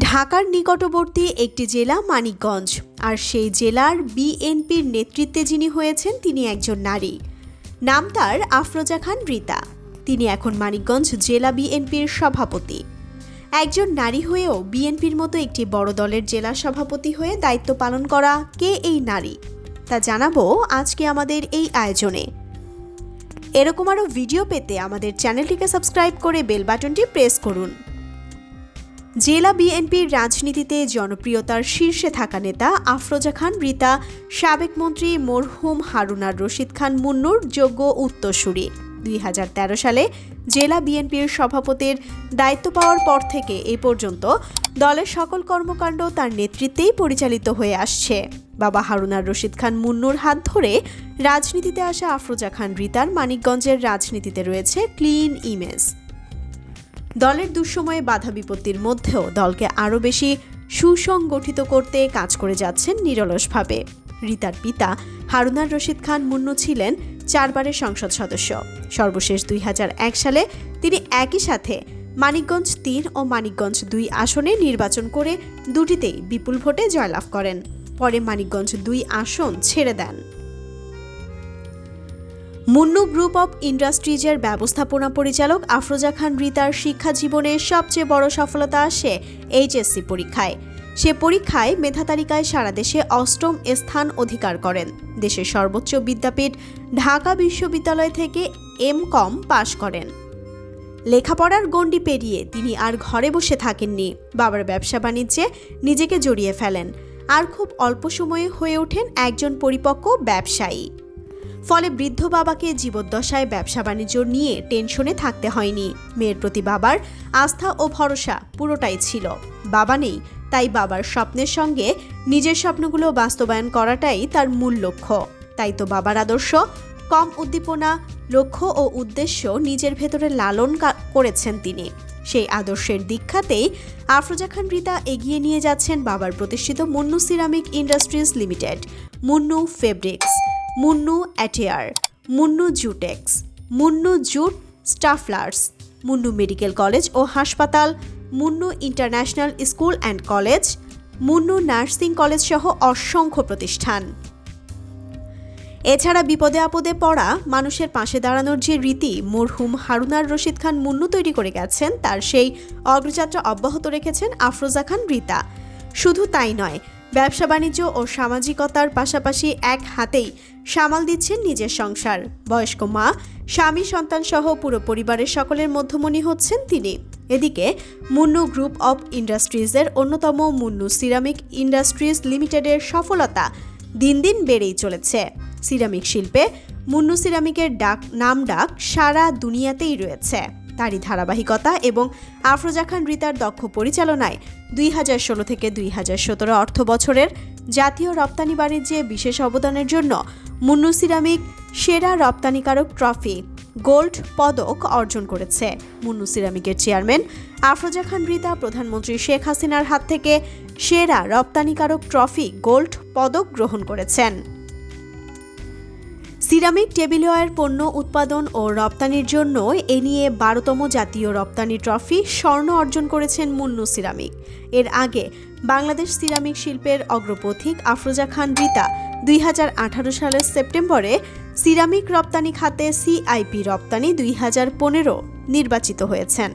ঢাকার নিকটবর্তী একটি জেলা মানিকগঞ্জ, আর সেই জেলার বিএনপির নেতৃত্বে যিনি হয়েছেন তিনি একজন নারী। নাম তার আফরোজা খান রিতা। তিনি এখন মানিকগঞ্জ জেলা বিএনপির সভাপতি। একজন নারী হয়েও বিএনপির মতো একটি বড় দলের জেলা সভাপতি হয়ে দায়িত্ব পালন করা কে এই নারী, তা জানাবো আজকে আমাদের এই আয়োজনে। এরকম আরও ভিডিও পেতে আমাদের চ্যানেলটিকে সাবস্ক্রাইব করে বেল বাটনটি প্রেস করুন। জেলা বিএনপির রাজনীতিতে জনপ্রিয়তার শীর্ষে থাকা নেতা আফরোজা খান রিতা সাবেক মন্ত্রী মরহুম হারুনার রশিদ খান মুন্নুর যোগ্য উত্তরসূরি। 2013 সালে জেলা বিএনপির সভাপতির দায়িত্ব পাওয়ার পর থেকে এই পর্যন্ত দলের সকল কর্মকাণ্ড তার নেতৃত্বেই পরিচালিত হয়ে আসছে। বাবা হারুনার রশিদ খান মুন্নুর হাত ধরে রাজনীতিতে আসা আফরোজা খান রিতার মানিকগঞ্জের রাজনীতিতে রয়েছে ক্লিন ইমেজ। দলের দুঃসময়ে বাধা বিপত্তির মধ্যেও দলকে আরও বেশি সুসংগঠিত করতে কাজ করে যাচ্ছেন নিরলসভাবে। রিতার পিতা হারুনার রশিদ খান মুন্নু ছিলেন 4 বারের সংসদ সদস্য। সর্বশেষ 2001 সালে তিনি একই সাথে মানিকগঞ্জ 3 ও মানিকগঞ্জ 2 আসনে নির্বাচন করে দুটিতেই বিপুল ভোটে জয়লাভ করেন। পরে মানিকগঞ্জ 2 আসন ছেড়ে দেন। মুন্নু গ্রুপ অব ইন্ডাস্ট্রিজের ব্যবস্থাপনা পরিচালক আফরোজা খান রিতার শিক্ষা জীবনের সবচেয়ে বড় সফলতা আসে এইচএসসি পরীক্ষায়। সে পরীক্ষায় মেধা তালিকায় সারা দেশে 8ম স্থান অধিকার করেন। দেশের সর্বোচ্চ বিদ্যাপীঠ ঢাকা বিশ্ববিদ্যালয় থেকে এমকম পাশ করেন। লেখাপড়ার গণ্ডি পেরিয়ে তিনি আর ঘরে বসে থাকেননি, বাবার ব্যবসা বাণিজ্যে নিজেকে জড়িয়ে ফেলেন, আর খুব অল্প সময়ে হয়ে ওঠেন একজন পরিপক্ক ব্যবসায়ী। ফলে বৃদ্ধ বাবাকে জীবদ্দশায় ব্যবসা বাণিজ্য নিয়ে টেনশনে থাকতে হয়নি। মেয়ের প্রতি বাবার আস্থা ও ভরসা পুরোটাই ছিল। বাবা নেই, তাই বাবার স্বপ্নের সঙ্গে নিজের স্বপ্নগুলো বাস্তবায়ন করাটাই তার মূল লক্ষ্য। তাই তো বাবার আদর্শ, কম উদ্দীপনা, লক্ষ্য ও উদ্দেশ্য নিজের ভেতরে লালন করেছেন তিনি। সেই আদর্শের দীক্ষাতেই আফরোজা খান রিতা এগিয়ে নিয়ে যাচ্ছেন বাবার প্রতিষ্ঠিত Munnu ceramic industries limited, Munnu fabrics, Munnu attire, Munnu Jutex, Munnu jute stafflers, Munnu medical college ও হাসপাতাল, Munnu international school and college, Munnu nursing college সহ অসংখ্য প্রতিষ্ঠান। এছাড়া বিপদে আপদে পড়া মানুষের পাশে দাঁড়ানোর যে রীতি মরহুম হারুনার রশিদ খান মুন্নু তৈরি করে গেছেন, তার সেই অগ্রযাত্রা অব্যাহত রেখেছেন আফরোজা খান রিতা। শুধু তাই নয়, ব্যবসা বাণিজ্য ও সামাজিকতার পাশাপাশি এক হাতেই সামাল দিচ্ছেন নিজের সংসার। বয়স্ক মা, স্বামী, সন্তান সহ পুরো পরিবারের সকলের মধ্যমণি হচ্ছেন তিনি। এদিকে মুন্নু গ্রুপ অব ইন্ডাস্ট্রিজের অন্যতম মুন্নু সিরামিক ইন্ডাস্ট্রিজ লিমিটেডের সফলতা দিন দিন বেড়েই চলেছে। সিরামিক শিল্পে মুন্নু সিরামিকের নাম ডাক সারা দুনিয়াতেই রয়েছে। তারই ধারাবাহিকতা এবং আফরোজা খান রিতার দক্ষ পরিচালনায় 2016 থেকে 2017 অর্থ বছরের জাতীয় রপ্তানি বাণিজ্যে বিশেষ অবদানের জন্য মুন্নু সিরামিক সেরা রপ্তানিকারক ট্রফি গোল্ড পদক অর্জন করেছে। মুন্নু সিরামিকের চেয়ারম্যান আফরোজা খান রিতা প্রধানমন্ত্রী শেখ হাসিনার হাত থেকে সেরা রপ্তানিকারক ট্রফি গোল্ড পদক গ্রহণ করেছেন। সিরামিক টেবিলওয়্যার পণ্য উৎপাদন ও রপ্তানির জন্য এ নিয়ে 12তম জাতীয় রপ্তানি ট্রফি স্বর্ণ অর্জন করেছেন মুন্নু সিরামিক। এর আগে বাংলাদেশ সিরামিক শিল্পের অগ্রপথিক আফরোজা খান রিতা 2018 সালের সেপ্টেম্বরে সিরামিক রপ্তানি খাতে সিআইপি রপ্তানি 2015 নির্বাচিত হয়েছেন।